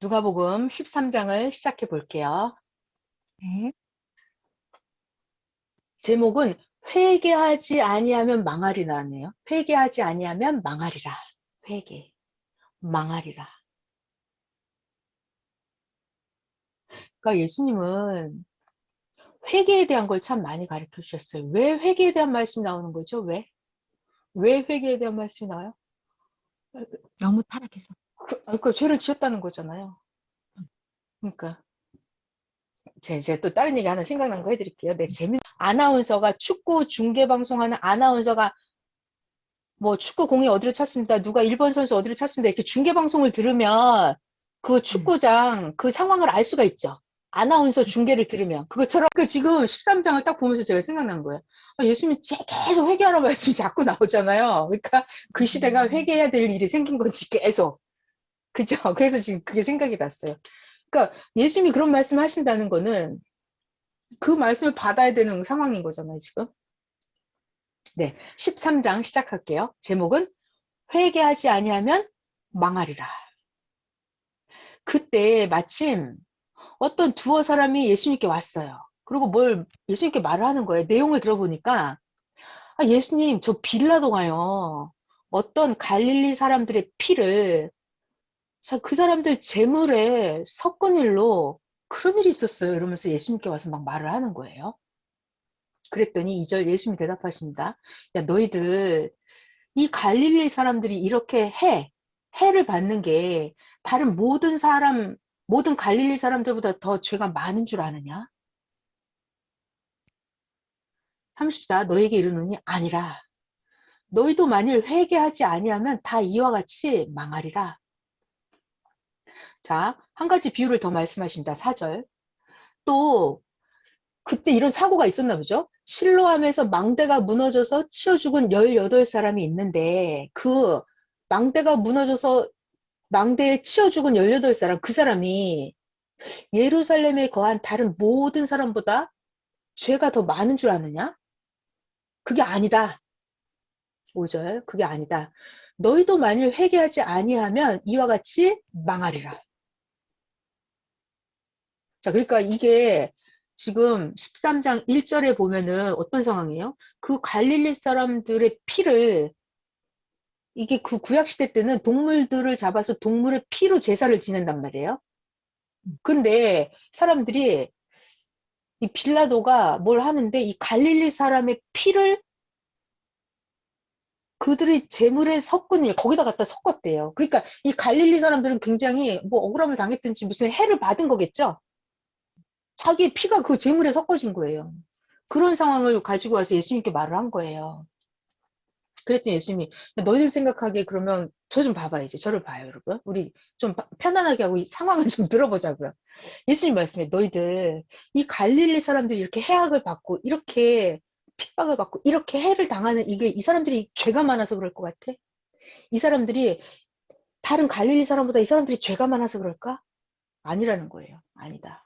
누가복음 13장을 시작해 볼게요. 네. 제목은 회개하지 아니하면 망하리라네요. 회개하지 아니하면 망하리라. 회개, 망하리라. 그러니까 예수님은 회개에 대한 걸 참 많이 가르쳐 주셨어요. 왜 회개에 대한 말씀이 나오는 거죠? 왜 회개에 대한 말씀이 나와요? 너무 타락해서. 그러니까 죄를 지었다는 거잖아요. 그러니까 제가 또 다른 얘기 하나 생각난 거 해드릴게요. 네, 아나운서가 축구 중계 방송하는 아나운서가 뭐 축구 공이 어디로 찼습니다. 누가 1번 선수 어디로 찼습니다. 이렇게 중계 방송을 들으면 그 네. 축구장 그 상황을 알 수가 있죠. 아나운서 중계를 들으면 그것처럼 그 지금 13장을 딱 보면서 제가 생각난 거예요. 예수님이 계속 회개하라는 말씀이 자꾸 나오잖아요. 그러니까 그 시대가 회개해야 될 일이 생긴 건지 계속. 그죠? 그래서 지금 그게 생각이 났어요. 그러니까 예수님이 그런 말씀 하신다는 거는 그 말씀을 받아야 되는 상황인 거잖아요, 지금. 네, 13장 시작할게요. 제목은 회개하지 아니하면 망하리라. 그때 마침 어떤 두어 사람이 예수님께 왔어요. 그리고 뭘 예수님께 말을 하는 거예요. 내용을 들어보니까 예수님 저 빌라도가요. 어떤 갈릴리 사람들의 피를 그 사람들 재물에 섞은 일로 그런 일이 있었어요. 이러면서 예수님께 와서 막 말을 하는 거예요. 그랬더니 2절 예수님이 대답하십니다. 야 너희들 이 갈릴리 사람들이 이렇게 해를 받는 게 다른 모든 갈릴리 사람들보다 더 죄가 많은 줄 아느냐? 34 너에게 이르노니 아니라 너희도 만일 회개하지 아니하면 다 이와 같이 망하리라. 자, 한 가지 비유를 더 말씀하십니다. 4절. 또 그때 이런 사고가 있었나 보죠. 실로암에서 망대가 무너져서 치어 죽은 18사람이 있는데 그 망대가 무너져서 망대에 치여 죽은 18사람, 그 사람이 예루살렘에 거한 다른 모든 사람보다 죄가 더 많은 줄 아느냐? 그게 아니다. 5절, 그게 아니다. 너희도 만일 회개하지 아니하면 이와 같이 망하리라. 자, 그러니까 이게 지금 13장 1절에 보면은 어떤 상황이에요? 그 갈릴리 사람들의 피를 이게 그 구약시대 때는 동물들을 잡아서 동물의 피로 제사를 지낸단 말이에요. 근데 사람들이 이 빌라도가 뭘 하는데 이 갈릴리 사람의 피를 그들의 재물에 섞은 일 거기다 갖다 섞었대요. 그러니까 이 갈릴리 사람들은 굉장히 뭐 억울함을 당했든지 무슨 해를 받은 거겠죠. 자기의 피가 그 재물에 섞어진 거예요. 그런 상황을 가지고 와서 예수님께 말을 한 거예요. 그랬더니 예수님이 너희들 생각하기에 그러면 저 좀 봐봐요. 이제 저를 봐요, 여러분. 우리 좀 편안하게 하고 이 상황을 좀 들어보자고요. 예수님 말씀에 너희들 이 갈릴리 사람들이 이렇게 해악을 받고 이렇게 핍박을 받고 이렇게 해를 당하는 이게 이 사람들이 죄가 많아서 그럴 것 같아? 이 사람들이 다른 갈릴리 사람보다 이 사람들이 죄가 많아서 그럴까? 아니라는 거예요. 아니다.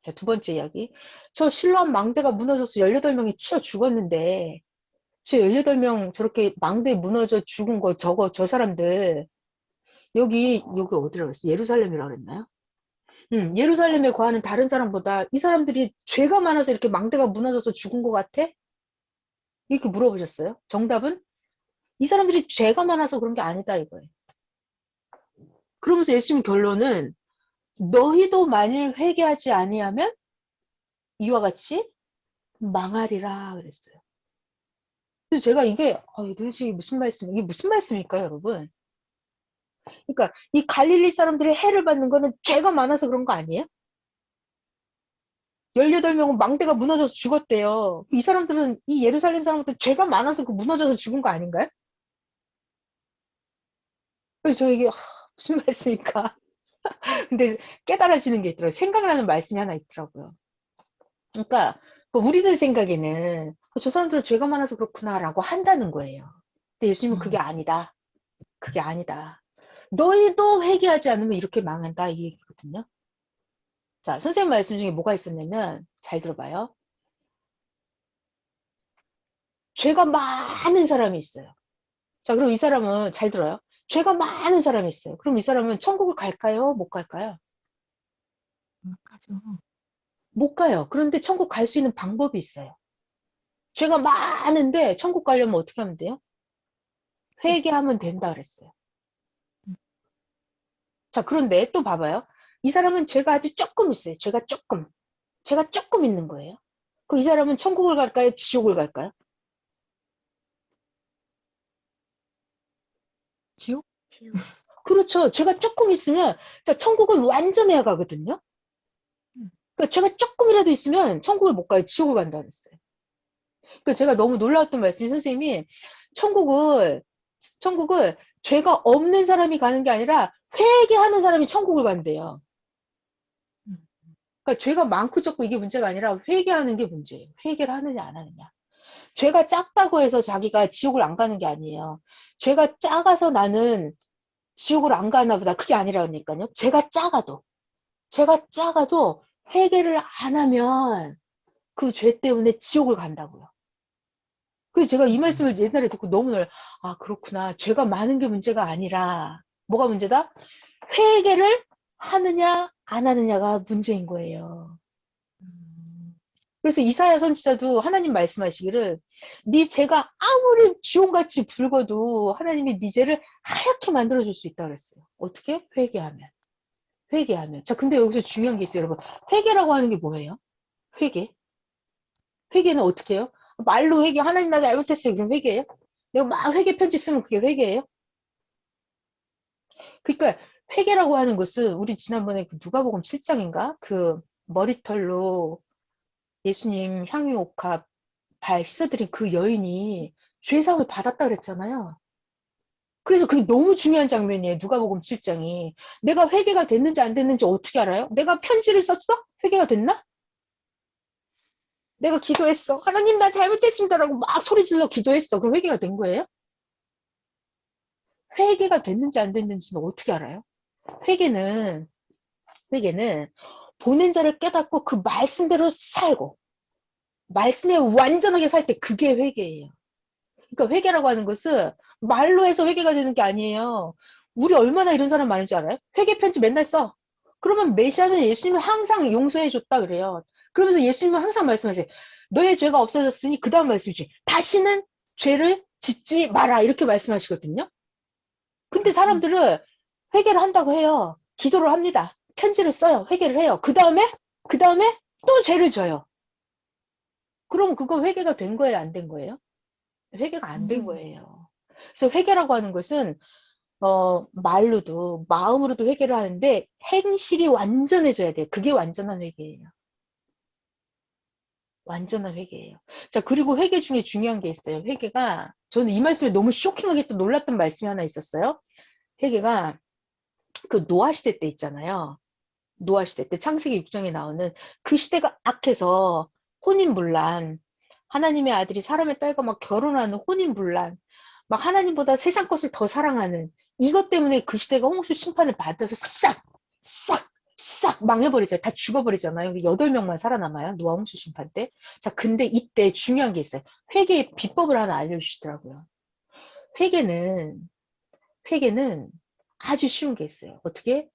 자, 두 번째 이야기. 저 실로암 망대가 무너져서 18명이 치여 죽었는데 저 18명 저렇게 망대에 무너져 죽은 거 저 사람들 여기 어디라고 했어? 예루살렘이라고 그랬나요? 예루살렘에 거하는 다른 사람보다 이 사람들이 죄가 많아서 이렇게 망대가 무너져서 죽은 것 같아? 이렇게 물어보셨어요. 정답은 이 사람들이 죄가 많아서 그런 게 아니다 이거예요. 그러면서 예수님 결론은 너희도 만일 회개하지 아니하면 이와 같이 망하리라 그랬어요. 그래서 제가 이게 도대체 이게 무슨 말씀일까요, 여러분? 그러니까 이 갈릴리 사람들이 해를 받는 거는 죄가 많아서 그런 거 아니에요? 18명은 망대가 무너져서 죽었대요. 이 사람들은 이 예루살렘 사람들 죄가 많아서 그 무너져서 죽은 거 아닌가요? 그래서 저 이게 무슨 말씀일까? 근데 깨달아지는 게 있더라고요. 생각나는 말씀이 하나 있더라고요. 그러니까 우리들 생각에는 저 사람들은 죄가 많아서 그렇구나라고 한다는 거예요. 근데 예수님은 그게 아니다. 그게 아니다. 너희도 회개하지 않으면 이렇게 망한다 이 얘기거든요. 자, 선생님 말씀 중에 뭐가 있었냐면 잘 들어봐요. 죄가 많은 사람이 있어요. 자, 그럼 이 사람은 잘 들어요. 죄가 많은 사람이 있어요. 그럼 이 사람은 천국을 갈까요? 못 갈까요? 못 가죠. 못 가요. 그런데 천국 갈 수 있는 방법이 있어요. 죄가 많은데 천국 가려면 어떻게 하면 돼요? 회개하면 된다 그랬어요. 음, 자, 그런데 또 봐봐요. 이 사람은 죄가 아주 조금 있어요. 죄가 조금. 죄가 조금 있는 거예요. 그럼 이 사람은 천국을 갈까요? 지옥을 갈까요? 지옥? 지옥. 그렇죠. 죄가 조금 있으면, 자, 천국은 완전해야 가거든요. 음, 그러니까 죄가 조금이라도 있으면 천국을 못 가요. 지옥을 간다 그랬어요. 그러니까 제가 너무 놀라웠던 말씀이 선생님이 천국을, 천국을 죄가 없는 사람이 가는 게 아니라 회개하는 사람이 천국을 간대요. 음, 그러니까 죄가 많고 적고 이게 문제가 아니라 회개하는 게 문제예요. 회개를 하느냐 안 하느냐. 죄가 작다고 해서 자기가 지옥을 안 가는 게 아니에요. 죄가 작아서 나는 지옥을 안 가나 보다. 그게 아니라니까요. 죄가 작아도 회개를 안 하면 그 죄 때문에 지옥을 간다고요. 그래서 제가 이 말씀을 옛날에 듣고 너무 놀라요. 아, 그렇구나. 죄가 많은 게 문제가 아니라 뭐가 문제다? 회개를 하느냐 안 하느냐가 문제인 거예요. 음, 그래서 이사야 선지자도 하나님 말씀하시기를 네 죄가 아무리 주홍같이 붉어도 하나님이 네 죄를 하얗게 만들어줄 수 있다 그랬어요. 어떻게? 회개하면. 회개하면. 자, 근데 여기서 중요한 게 있어요, 여러분. 회개라고 하는 게 뭐예요? 회개? 회개는 어떻게 해요? 말로 회개, 하나님 나 잘못했어요. 그럼 회개예요? 내가 막 회개 편지 쓰면 그게 회개예요? 그러니까 회개라고 하는 것은 우리 지난번에 그 누가복음 7장인가? 그 머리털로 예수님 향유옥합 발 씻어드린 그 여인이 죄사함을 받았다 그랬잖아요. 그래서 그게 너무 중요한 장면이에요. 누가복음 7장이. 내가 회개가 됐는지 안 됐는지 어떻게 알아요? 내가 편지를 썼어? 회개가 됐나? 내가 기도했어. 하나님 나 잘못했습니다라고 막 소리 질러 기도했어. 그럼 회개가 된 거예요? 회개가 됐는지 안 됐는지는 어떻게 알아요? 회개는 회개는 보낸 자를 깨닫고 그 말씀대로 살고 말씀에 완전하게 살 때 그게 회개예요. 그러니까 회개라고 하는 것은 말로 해서 회개가 되는 게 아니에요. 우리 얼마나 이런 사람 많은지 알아요? 회개 편지 맨날 써. 그러면 메시아는 예수님이 항상 용서해 줬다 그래요. 그러면서 예수님은 항상 말씀하세요. 너의 죄가 없어졌으니 그 다음 말씀이지. 다시는 죄를 짓지 마라 이렇게 말씀하시거든요. 근데 사람들은 회개를 한다고 해요. 기도를 합니다. 편지를 써요. 회개를 해요. 그 다음에 또 죄를 져요. 그럼 그거 회개가 된 거예요? 안 된 거예요? 회개가 안 된 거예요. 그래서 회개라고 하는 것은 말로도 마음으로도 회개를 하는데 행실이 완전해져야 돼요. 그게 완전한 회개예요. 완전한 회개예요. 자, 그리고 회개 중에 중요한 게 있어요. 회개가 저는 이 말씀에 너무 쇼킹하게 또 놀랐던 말씀이 하나 있었어요. 회개가 그 노아 시대 때 있잖아요. 노아 시대 때 창세기 6장에 나오는 그 시대가 악해서 혼인분란, 하나님의 아들이 사람의 딸과 막 결혼하는 혼인분란, 막 하나님보다 세상 것을 더 사랑하는 이것 때문에 그 시대가 홍수 심판을 받아서 싹 망해버리잖아요. 다 죽어버리잖아요. 8명만 살아남아요. 노아 홍수 심판 때. 자, 근데 이때 중요한 게 있어요. 회개의 비법을 하나 알려주시더라고요. 회개는 아주 쉬운 게 있어요. 어떻게?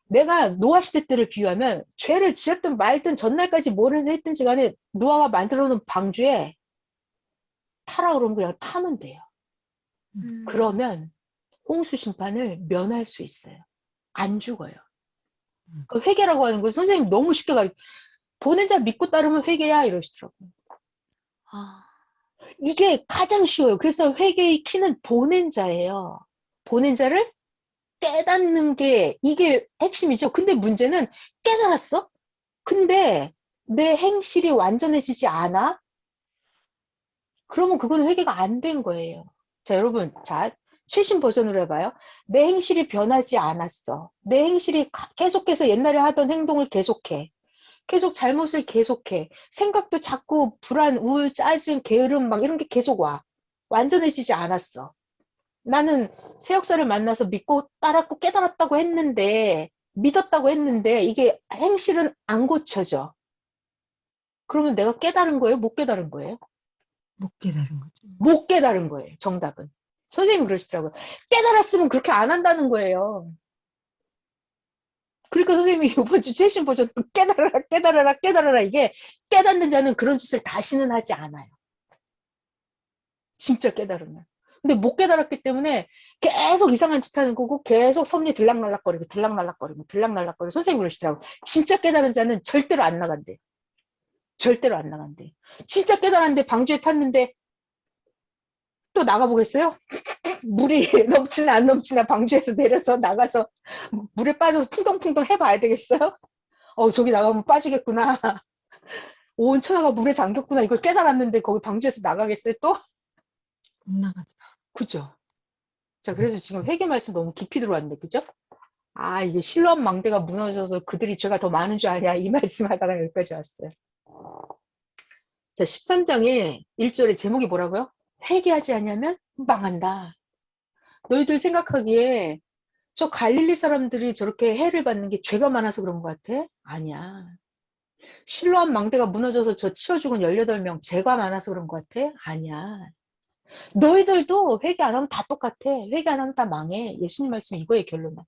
내가 노아 시대 때를 비유하면 죄를 지었든 말든 전날까지 뭘 했든지 간에 노아가 만들어 놓은 방주에 타라 그러면 그냥 타면 돼요. 그러면 홍수 심판을 면할 수 있어요. 안 죽어요. 그 회개라고 하는 거 선생님 너무 쉽게 가르쳐. 보낸 자 믿고 따르면 회개야 이러시더라고요. 아, 이게 가장 쉬워요. 그래서 회개의 키는 보낸 자예요. 보낸 자를 깨닫는 게 이게 핵심이죠. 근데 문제는 깨달았어? 근데 내 행실이 완전해지지 않아? 그러면 그건 회개가 안 된 거예요. 자, 여러분, 자, 최신 버전으로 해봐요. 내 행실이 변하지 않았어. 내 행실이 계속해서 옛날에 하던 행동을 계속해. 계속 잘못을 계속해. 생각도 자꾸 불안, 우울, 짜증, 게으름 막 이런 게 계속 와. 완전해지지 않았어. 나는 새 역사를 만나서 믿고 따랐고 깨달았다고 했는데, 믿었다고 했는데 이게 행실은 안 고쳐져. 그러면 내가 깨달은 거예요? 못 깨달은 거예요? 못 깨달은 거죠. 못 깨달은 거예요. 정답은. 선생님이 그러시더라고요. 깨달았으면 그렇게 안 한다는 거예요. 그러니까 선생님이 이번 주 최신 버전 깨달아라, 깨달아라, 깨달아라. 이게 깨닫는 자는 그런 짓을 다시는 하지 않아요. 진짜 깨달으면. 근데 못 깨달았기 때문에 계속 이상한 짓 하는 거고 계속 섭리 들락날락거리고 들락날락거리고 들락날락거리고 선생님 그러시더라고. 진짜 깨달은 자는 절대로 안 나간대. 절대로 안 나간대. 진짜 깨달았는데 방주에 탔는데 또 나가보겠어요? 물이 넘치나 안 넘치나 방주에서 내려서 나가서 물에 빠져서 풍덩풍덩 해봐야 되겠어요? 저기 나가면 빠지겠구나. 온 천하가 물에 잠겼구나. 이걸 깨달았는데 거기 방주에서 나가겠어요 또? 못 나가죠. 그죠? 자, 그래서 지금 회개 말씀 너무 깊이 들어왔는데, 그죠? 이게 실로암 망대가 무너져서 그들이 죄가 더 많은 줄 아냐, 이 말씀 하다가 여기까지 왔어요. 자, 13장에 1절에 제목이 뭐라고요? 회개하지 않으면 망한다. 너희들 생각하기에 저 갈릴리 사람들이 저렇게 해를 받는 게 죄가 많아서 그런 것 같아? 아니야. 실로암 망대가 무너져서 저 치워 죽은 18명 죄가 많아서 그런 것 같아? 아니야. 너희들도 회개 안 하면 다 똑같아. 회개 안 하면 다 망해. 예수님 말씀이 이거의 결론은.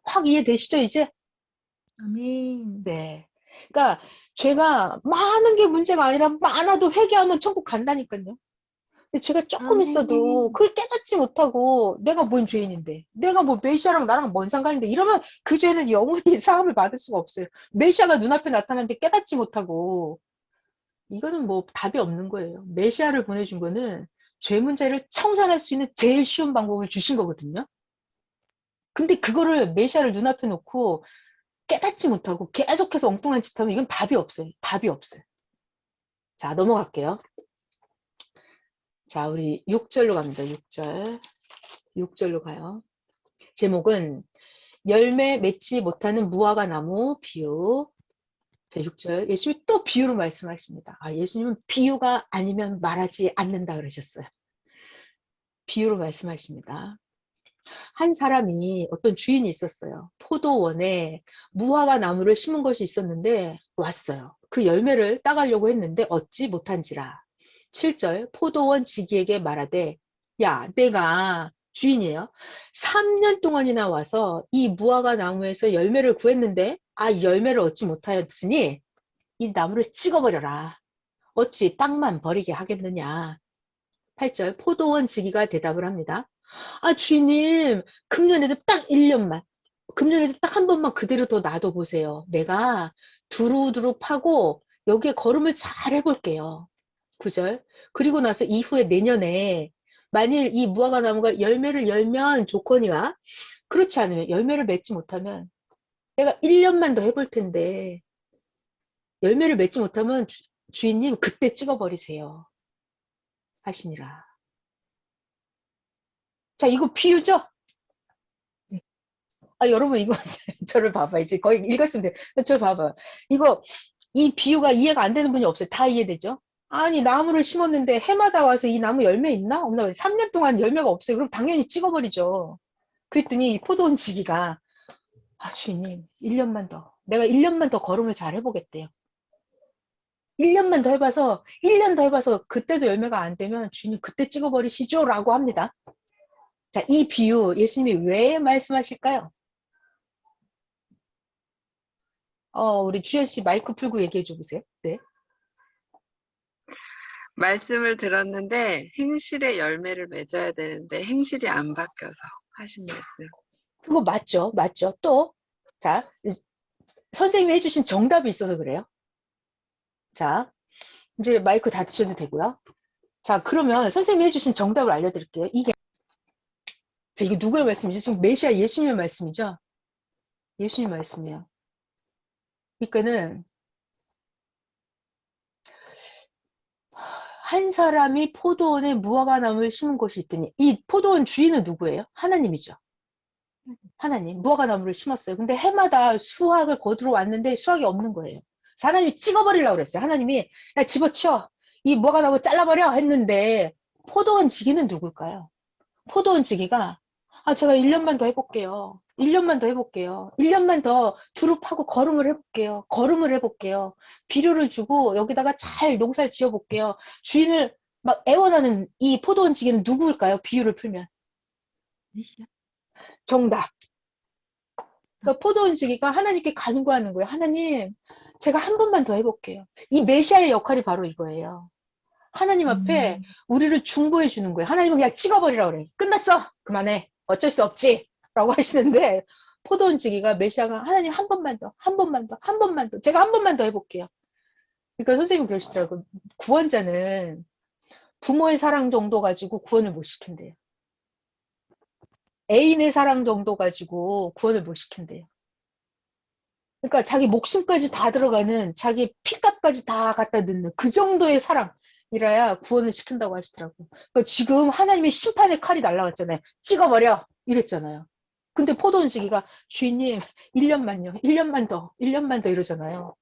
확 이해되시죠, 이제? 아멘. 네. 그러니까 죄가 많은 게 문제가 아니라 많아도 회개하면 천국 간다니까요. 근데 죄가 조금 있어도 아멘. 그걸 깨닫지 못하고 내가 뭔 죄인인데, 내가 뭐 메시아랑 나랑 뭔 상관인데 이러면 그 죄는 영원히 사함을 받을 수가 없어요. 메시아가 눈앞에 나타났는데 깨닫지 못하고 이거는 뭐 답이 없는 거예요. 메시아를 보내준 거는 죄 문제를 청산할 수 있는 제일 쉬운 방법을 주신 거거든요. 근데 그거를 메시아를 눈앞에 놓고 깨닫지 못하고 계속해서 엉뚱한 짓 하면 이건 답이 없어요. 답이 없어요. 자, 넘어갈게요. 자, 우리 6절로 갑니다. 6절. 6절로 가요. 제목은 열매 맺지 못하는 무화과 나무 비유. 자, 6절. 예수님이 또 비유로 말씀하십니다. 예수님은 비유가 아니면 말하지 않는다 그러셨어요. 비유로 말씀하십니다. 한 사람이 어떤 주인이 있었어요. 포도원에 무화과 나무를 심은 것이 있었는데 왔어요. 그 열매를 따가려고 했는데 얻지 못한지라. 7절 포도원 지기에게 말하되 야 내가 주인이에요. 3년 동안이나 와서 이 무화과 나무에서 열매를 구했는데 열매를 얻지 못하였으니 이 나무를 찍어버려라. 어찌 땅만 버리게 하겠느냐. 8절 포도원 지기가 대답을 합니다. 주인님, 금년에도 딱 1년만, 금년에도 딱 한 번만 그대로 더 놔둬보세요. 내가 두루두루 파고 여기에 걸음을 잘 해볼게요. 9절. 그리고 나서 이후에 내년에 만일 이 무화과 나무가 열매를 열면 좋거니와 그렇지 않으면 열매를 맺지 못하면 내가 1년만 더 해볼 텐데 열매를 맺지 못하면 주인님 그때 찍어버리세요. 하시니라. 자, 이거 비유죠? 네. 여러분, 이거, 저를 봐봐. 이제 거의 읽었으면 돼. 저를 봐봐. 이 비유가 이해가 안 되는 분이 없어요. 다 이해되죠? 아니, 나무를 심었는데 해마다 와서 이 나무 열매 있나? 없나? 3년 동안 열매가 없어요. 그럼 당연히 찍어버리죠. 그랬더니 이 포도원 지기가, 주인님, 1년만 더. 내가 1년만 더 걸음을 잘 해보겠대요. 1년만 더 해봐서, 1년 더 해봐서 그때도 열매가 안 되면 주인님 그때 찍어버리시죠? 라고 합니다. 자, 이 비유 예수님이 왜 말씀하실까요? 우리 주현 씨 마이크 풀고 얘기해 줘 보세요. 네. 말씀을 들었는데 행실의 열매를 맺어야 되는데 행실이 안 바뀌어서 하신 말씀. 그거 맞죠? 맞죠? 또, 자, 선생님이 해주신 정답이 있어서 그래요. 자, 이제 마이크 닫으셔도 되고요. 자, 그러면 선생님이 해주신 정답을 알려드릴게요. 이게 누구의 말씀이죠? 지금 메시아 예수님의 말씀이죠? 예수님 말씀이에요. 그러니까는, 한 사람이 포도원에 무화과 나무를 심은 곳이 있더니, 이 포도원 주인은 누구예요? 하나님이죠. 하나님, 무화과 나무를 심었어요. 근데 해마다 수확을 거두러 왔는데 수확이 없는 거예요. 그래서 하나님이 찍어버리려고 그랬어요. 하나님이, 야, 집어치워. 이 무화과 나무 잘라버려. 했는데, 포도원 지기는 누굴까요? 포도원 지기가, 제가 1년만 더 해볼게요. 1년만 더 해볼게요. 1년만 더 두루 파고 걸음을 해볼게요. 걸음을 해볼게요. 비료를 주고 여기다가 잘 농사를 지어볼게요. 주인을 막 애원하는 이 포도원 지기는 누구일까요? 비유를 풀면. 메시아. 정답. 그러니까 포도원 지기가 하나님께 간구하는 거예요. 하나님, 제가 한 번만 더 해볼게요. 이 메시아의 역할이 바로 이거예요. 하나님 앞에 우리를 중보해 주는 거예요. 하나님은 그냥 찍어버리라 그래. 끝났어. 그만해. 어쩔 수 없지. 라고 하시는데 포도원 지기가 메시아가 하나님 한 번만 더, 한 번만 더, 한 번만 더. 제가 한 번만 더 해볼게요. 그러니까 선생님이 그러시더라고요. 구원자는 부모의 사랑 정도 가지고 구원을 못 시킨대요. 애인의 사랑 정도 가지고 구원을 못 시킨대요. 그러니까 자기 목숨까지 다 들어가는 자기 피값까지 다 갖다 넣는 그 정도의 사랑이라야 구원을 시킨다고 하시더라고요. 그러니까 지금 하나님의 심판의 칼이 날라왔잖아요. 찍어버려 이랬잖아요. 근데 포도원 지기가 주인님 1년만요. 1년만 더. 1년만 더 이러잖아요.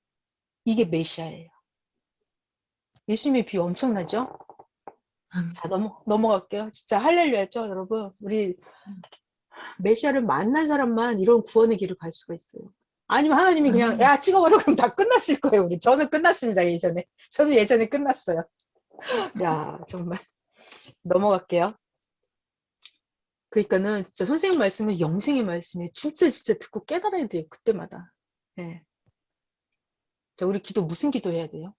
이게 메시아예요. 예수님의 비유 엄청나죠? 자, 넘어갈게요. 진짜 할렐루야죠, 여러분. 우리 메시아를 만난 사람만 이런 구원의 길을 갈 수가 있어요. 아니면 하나님이 그냥 야 찍어버려 그럼 다 끝났을 거예요. 우리 저는 끝났습니다. 예전에 저는 예전에 끝났어요. 야 정말 넘어갈게요. 그러니까는 진짜 선생님 말씀은 영생의 말씀이에요. 진짜 듣고 깨달아야 돼요. 그때마다. 네. 자, 우리 기도 무슨 기도 해야 돼요?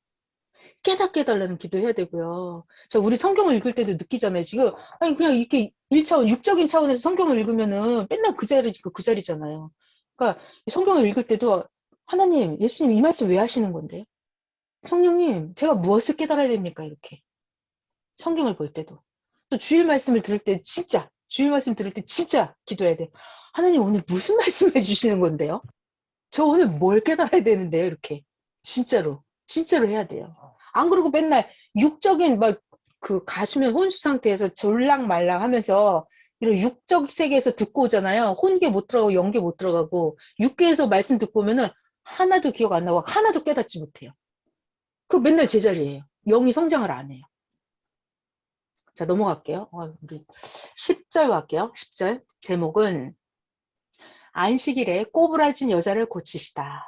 깨닫게 해달라는 기도 해야 되고요. 자, 우리 성경을 읽을 때도 느끼잖아요. 지금 아니 그냥 이렇게 1차원 육적인 차원에서 성경을 읽으면은 맨날 그 자리잖아요. 그러니까 성경을 읽을 때도 하나님, 예수님 이 말씀 왜 하시는 건데요? 성령님, 제가 무엇을 깨달아야 됩니까? 이렇게. 성경을 볼 때도. 또 주일 말씀을 들을 때 진짜, 주일 말씀 들을 때 진짜 기도해야 돼요. 하나님 오늘 무슨 말씀 해주시는 건데요? 저 오늘 뭘 깨달아야 되는데요? 이렇게. 진짜로 해야 돼요. 안 그러고 맨날 육적인 막 그 가수면 혼수 상태에서 졸랑말랑 하면서 이런 육적 세계에서 듣고 오잖아요. 혼계 못 들어가고 영계 못 들어가고 육계에서 말씀 듣고 오면은 하나도 기억 안 나고 하나도 깨닫지 못해요. 그럼 맨날 제자리예요. 영이 성장을 안 해요. 자, 넘어갈게요. 우리 10절 갈게요. 10절. 제목은 안식일에 꼬부라진 여자를 고치시다.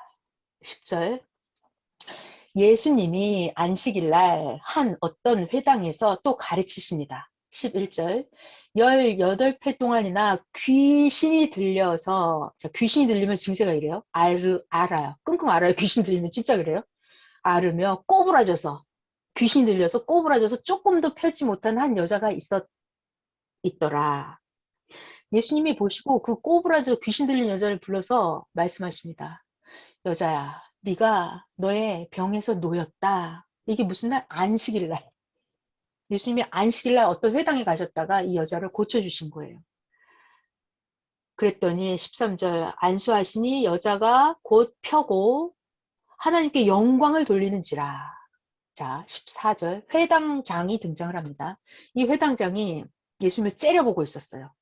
10절. 예수님이 안식일날 한 어떤 회당에서 또 가르치십니다. 11절. 18회 동안이나 귀신이 들려서, 자, 귀신이 들리면 증세가 이래요. 알아요. 끙끙 알아요. 귀신 들리면 진짜 그래요. 앓으며 꼬부라져서 귀신이 들려서 꼬부라져서 조금도 펴지 못한 한 여자가 있더라. 예수님이 보시고 그 꼬부라져 귀신 들린 여자를 불러서 말씀하십니다. 여자야, 네가 너의 병에서 놓였다. 이게 무슨 날? 안식일 날. 예수님이 안식일 날 어떤 회당에 가셨다가 이 여자를 고쳐주신 거예요. 그랬더니 13절 안수하시니 여자가 곧 펴고 하나님께 영광을 돌리는지라. 자, 14절 회당장이 등장을 합니다. 이 회당장이 예수님을 째려보고 있었어요.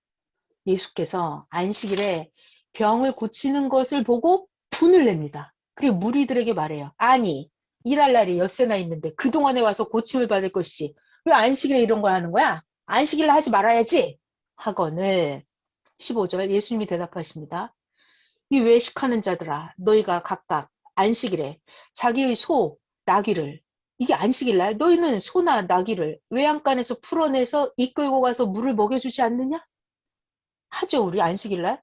예수께서 안식일에 병을 고치는 것을 보고 분을 냅니다. 그리고 무리들에게 말해요. 아니, 일할 날이 엿새나 있는데 그동안에 와서 고침을 받을 것이 왜 안식일에 이런 걸 하는 거야? 안식일에 하지 말아야지. 하거늘 15절 예수님이 대답하십니다. 이 외식하는 자들아 너희가 각각 안식일에 자기의 소, 나귀를 이게 안식일날 너희는 소나 나귀를 외양간에서 풀어내서 이끌고 가서 물을 먹여주지 않느냐? 하죠 우리 안식일날.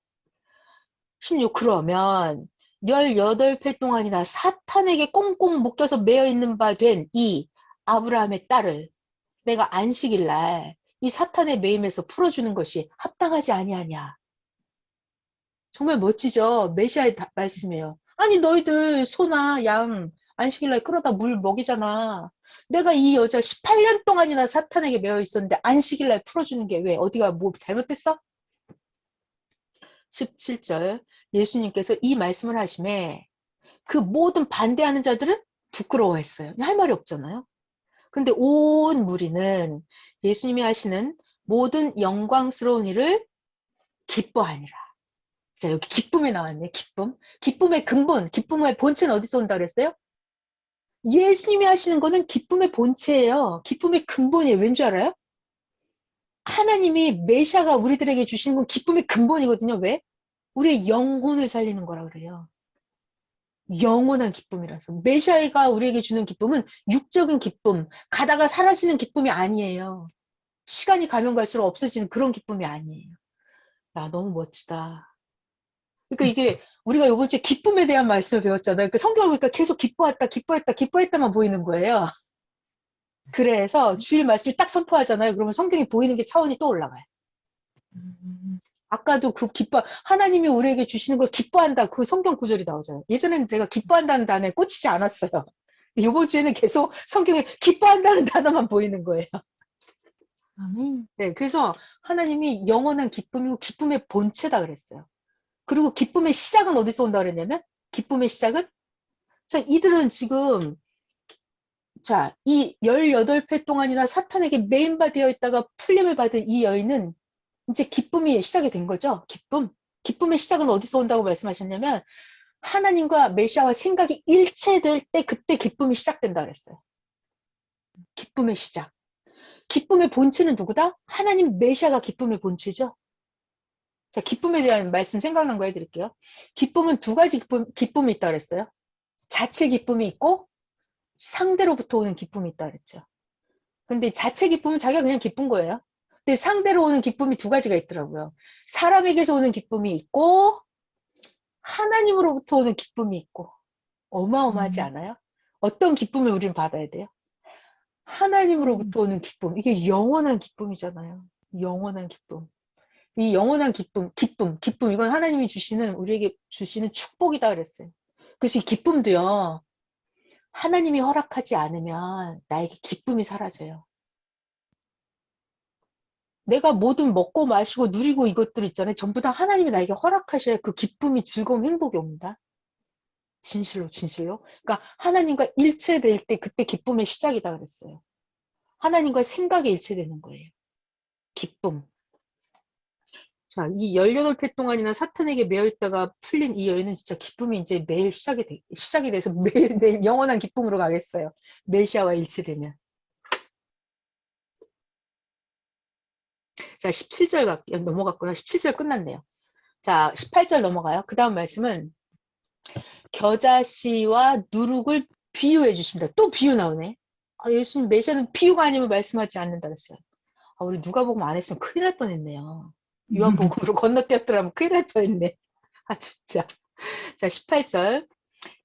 16 그러면 18회 동안이나 사탄에게 꽁꽁 묶여서 매여 있는 바 된 이 아브라함의 딸을 내가 안식일날 이 사탄의 매임에서 풀어주는 것이 합당하지 아니하냐. 정말 멋지죠. 메시아의 말씀이에요. 아니 너희들 소나 양 안식일날 끌어다 물 먹이잖아. 내가 이 여자 18년 동안이나 사탄에게 매여 있었는데 안식일날 풀어주는 게 왜 어디가 뭐 잘못됐어? 17절 예수님께서 이 말씀을 하심에 그 모든 반대하는 자들은 부끄러워했어요. 할 말이 없잖아요. 근데 온 무리는 예수님이 하시는 모든 영광스러운 일을 기뻐하니라. 자, 여기 기쁨이 나왔네. 기쁨. 기쁨의 근본, 기쁨의 본체는 어디서 온다 그랬어요? 예수님이 하시는 거는 기쁨의 본체예요. 기쁨의 근본이에요. 왠 줄 알아요? 하나님이 메시아가 우리들에게 주시는 건 기쁨의 근본이거든요. 왜? 우리의 영혼을 살리는 거라 그래요. 영원한 기쁨이라서. 메시아가 우리에게 주는 기쁨은 육적인 기쁨, 가다가 사라지는 기쁨이 아니에요. 시간이 가면 갈수록 없어지는 그런 기쁨이 아니에요. 야, 너무 멋지다. 그러니까 이게 우리가 요번 주에 기쁨에 대한 말씀을 배웠잖아요. 그 성경을 보니까 계속 기뻐했다, 기뻐했다, 기뻐했다만 보이는 거예요. 그래서 주일 말씀을 딱 선포하잖아요. 그러면 성경이 보이는 게 차원이 또 올라가요. 아까도 그 하나님이 우리에게 주시는 걸 기뻐한다. 그 성경 구절이 나오잖아요. 예전에는 내가 기뻐한다는 단어에 꽂히지 않았어요. 이번 주에는 계속 성경에 기뻐한다는 단어만 보이는 거예요. 아멘. 네, 그래서 하나님이 영원한 기쁨이고 기쁨의 본체다 그랬어요. 그리고 기쁨의 시작은 어디서 온다 그랬냐면, 기쁨의 시작은, 자, 이들은 지금, 자, 이 18회 동안이나 사탄에게 매인바되어 있다가 풀림을 받은 이 여인은 이제 기쁨이 시작이 된 거죠. 기쁨. 기쁨의 시작은 어디서 온다고 말씀하셨냐면, 하나님과 메시아와 생각이 일체될 때 그때 기쁨이 시작된다 그랬어요. 기쁨의 시작. 기쁨의 본체는 누구다? 하나님 메시아가 기쁨의 본체죠. 자, 기쁨에 대한 말씀 생각난 거 해드릴게요. 기쁨은 두 가지 기쁨이 있다 그랬어요. 자체 기쁨이 있고 상대로부터 오는 기쁨이 있다 그랬죠. 근데 자체 기쁨은 자기가 그냥 기쁜 거예요. 근데 상대로 오는 기쁨이 두 가지가 있더라고요. 사람에게서 오는 기쁨이 있고 하나님으로부터 오는 기쁨이 있고. 어마어마하지 않아요? 어떤 기쁨을 우리는 받아야 돼요? 하나님으로부터 오는 기쁨. 이게 영원한 기쁨이잖아요. 영원한 기쁨. 이 영원한 기쁨. 이건 하나님이 주시는, 우리에게 주시는 축복이다 그랬어요. 그래서 이 기쁨도요, 하나님이 허락하지 않으면 나에게 기쁨이 사라져요. 내가 뭐든 먹고 마시고 누리고 이것들 있잖아요. 전부 다 하나님이 나에게 허락하셔야 그 기쁨이, 즐거움, 행복이 옵니다. 진실로, 진실로. 그러니까 하나님과 일체될 때 그때 기쁨의 시작이다 그랬어요. 하나님과 생각이 일체되는 거예요. 기쁨. 자, 이 18회 동안이나 사탄에게 매여 있다가 풀린 이 여인은 진짜 기쁨이 이제 매일 시작이 돼서 매일 영원한 기쁨으로 가겠어요. 메시아와 일치되면. 자, 17절 넘어갔구나. 17절 끝났네요. 자, 18절 넘어가요. 그 다음 말씀은 겨자씨와 누룩을 비유해 주십니다. 또 비유 나오네. 아, 예수님 메시아는 비유가 아니면 말씀하지 않는다 그랬어요. 아, 우리 누가복음 안 했으면 큰일 날 뻔했네요. 요한복음으로 건너뛰었더라면 큰일 날 뻔했네. 아, 진짜. 자, 18절.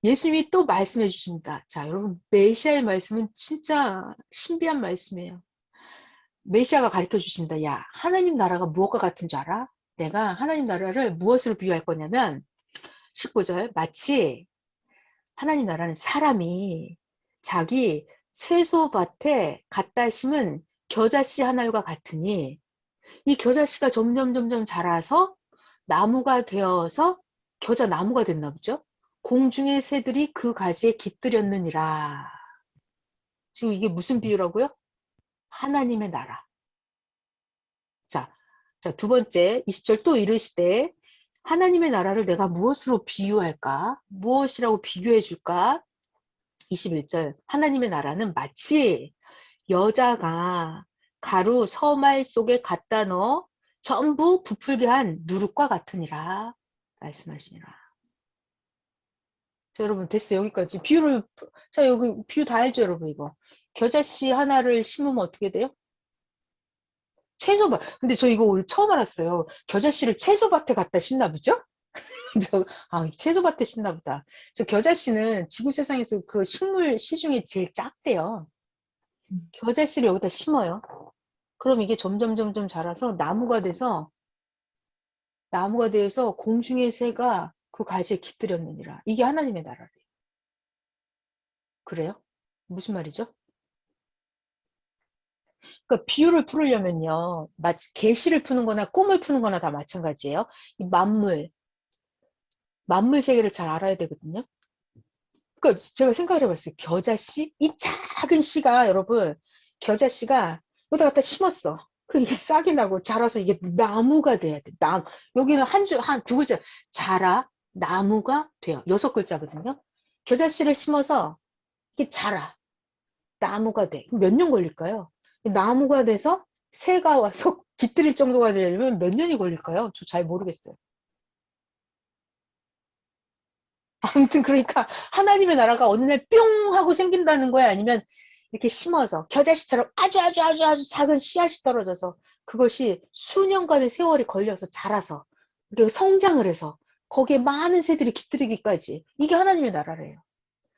예수님이 또 말씀해 주십니다. 자, 여러분, 메시아의 말씀은 진짜 신비한 말씀이에요. 메시아가 가르쳐 주십니다. 야, 하나님 나라가 무엇과 같은 줄 알아? 내가 하나님 나라를 무엇으로 비유할 거냐면, 19절. 마치 하나님 나라는 사람이 자기 채소밭에 갖다 심은 겨자씨 하나와 같으니, 이 겨자씨가 점점 자라서 나무가 되어서 겨자 나무가 됐나 보죠. 공중의 새들이 그 가지에 깃들였느니라. 지금 이게 무슨 비유라고요? 하나님의 나라. 자, 두 번째 20절 또 이르시되 하나님의 나라를 내가 무엇으로 비유할까? 무엇이라고 비교해 줄까? 21절 하나님의 나라는 마치 여자가 가루 서말 속에 갖다 넣어 전부 부풀게 한 누룩과 같으니라 말씀하시니라. 자, 여러분 됐어요. 여기까지 자, 여기 비유 다 알죠, 여러분. 이거 겨자씨 하나를 심으면 어떻게 돼요? 채소밭. 근데 저 이거 오늘 처음 알았어요. 겨자씨를 채소밭에 갖다 심나 보죠? 채소밭에 심나 보다. 저 겨자씨는 지구 세상에서 그 식물 씨 중에 제일 작대요. 겨자씨를 여기다 심어요. 그럼 이게 점점 자라서 나무가 되어서 공중의 새가 그 가지에 깃들였느니라. 이게 하나님의 나라래요. 그래요? 무슨 말이죠? 그러니까 비유를 풀으려면요. 마치 계시를 푸는 거나 꿈을 푸는 거나 다 마찬가지예요. 이 만물 세계를 잘 알아야 되거든요. 그러니까 제가 생각을 해봤어요. 겨자씨? 이 작은 씨가 여러분 겨자씨가 여기다 갖다 심었어. 그 이게 싹이 나고 자라서 이게 나무가 돼야 돼. 여기는 두 글자. 자라 나무가 돼요. 6글자거든요. 겨자씨를 심어서 이게 자라 나무가 돼. 그럼 몇 년 걸릴까요? 나무가 돼서 새가 와서 깃들일 정도가 되려면 몇 년이 걸릴까요? 저 잘 모르겠어요. 아무튼 그러니까 하나님의 나라가 어느 날 뿅 하고 생긴다는 거야? 아니면 이렇게 심어서 겨자씨처럼 아주 작은 씨앗이 떨어져서 그것이 수년간의 세월이 걸려서 자라서 이렇게 성장을 해서 거기에 많은 새들이 깃들이기까지 이게 하나님의 나라래요.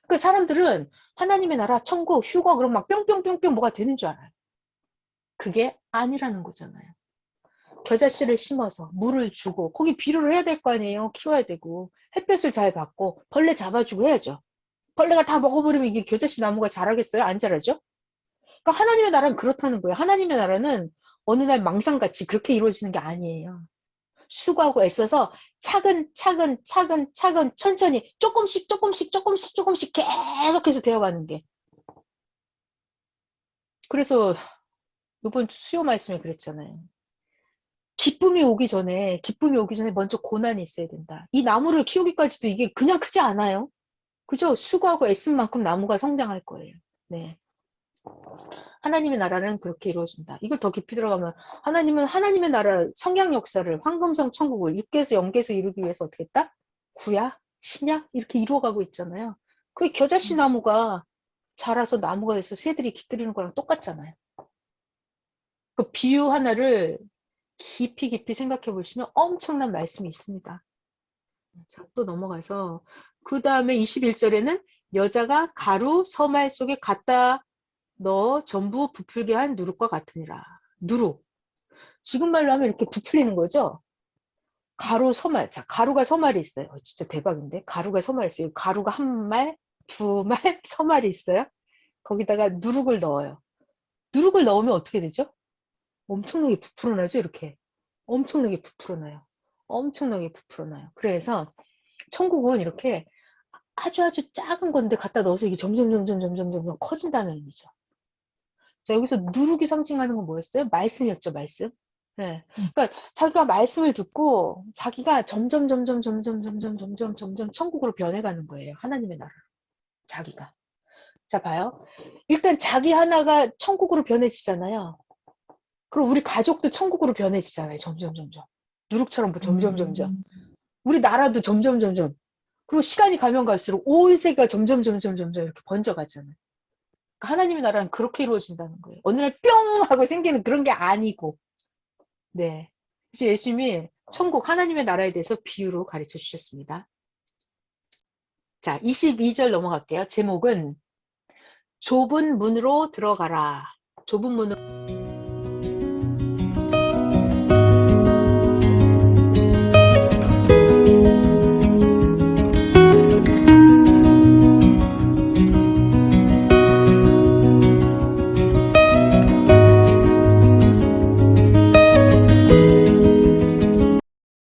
그 사람들은 하나님의 나라, 천국, 휴거 그럼 막 뿅뿅뿅뿅 뭐가 되는 줄 알아요. 그게 아니라는 거잖아요. 겨자씨를 심어서 물을 주고 거기 비료를 해야 될 거 아니에요. 키워야 되고 햇볕을 잘 받고 벌레 잡아주고 해야죠. 벌레가 다 먹어버리면 이게 겨자씨 나무가 자라겠어요? 안 자라죠? 그러니까 하나님의 나라는 그렇다는 거예요. 하나님의 나라는 어느 날 망상같이 그렇게 이루어지는 게 아니에요. 수고하고 애써서 차근차근 천천히 조금씩 계속해서 되어가는 게. 그래서 이번 수요 말씀에 그랬잖아요. 기쁨이 오기 전에 먼저 고난이 있어야 된다. 이 나무를 키우기까지도 이게 그냥 크지 않아요. 그죠? 수고하고 애쓴 만큼 나무가 성장할 거예요. 네. 하나님의 나라는 그렇게 이루어진다. 이걸 더 깊이 들어가면 하나님은 하나님의 나라 성경 역사를 황금성 천국을 6개에서 0개에서 이루기 위해서 어떻게 했다? 구약, 신약 이렇게 이루어가고 있잖아요. 그 겨자씨 나무가 자라서 나무가 돼서 새들이 깃들이는 거랑 똑같잖아요. 그 비유 하나를 깊이 생각해 보시면 엄청난 말씀이 있습니다. 자, 또 넘어가서 그 다음에 21절에는 여자가 가루 서말 속에 갖다 넣어 전부 부풀게 한 누룩과 같으니라. 누룩. 지금 말로 하면 이렇게 부풀리는 거죠. 가루 서말. 자, 가루가 서말이 있어요. 진짜 대박인데. 가루가 서말이 있어요. 가루가 한 말, 두 말, 서말이 있어요. 거기다가 누룩을 넣어요. 누룩을 넣으면 어떻게 되죠? 엄청나게 부풀어나죠, 이렇게. 엄청나게 부풀어나요. 엄청나게 부풀어나요. 그래서 천국은 이렇게 아주 작은 건데 갖다 넣어서 이게 점점 커진다는 의미죠. 자, 여기서 누룩이 상징하는 건 뭐였어요? 말씀이었죠, 말씀. 네. 그러니까 자기가 말씀을 듣고 자기가 점점 천국으로 변해가는 거예요. 하나님의 나라. 자기가. 자, 봐요. 일단 자기 하나가 천국으로 변해지잖아요. 그럼 우리 가족도 천국으로 변해지잖아요. 점점. 누룩처럼 점점. 우리 나라도 점점. 그리고 시간이 가면 갈수록 온 세계가 점점 이렇게 번져가잖아요. 그러니까 하나님의 나라는 그렇게 이루어진다는 거예요. 어느 날 뿅 하고 생기는 그런 게 아니고. 네. 그래서 예수님이 천국 하나님의 나라에 대해서 비유로 가르쳐 주셨습니다. 자, 22절 넘어갈게요. 제목은 좁은 문으로 들어가라. 좁은 문으로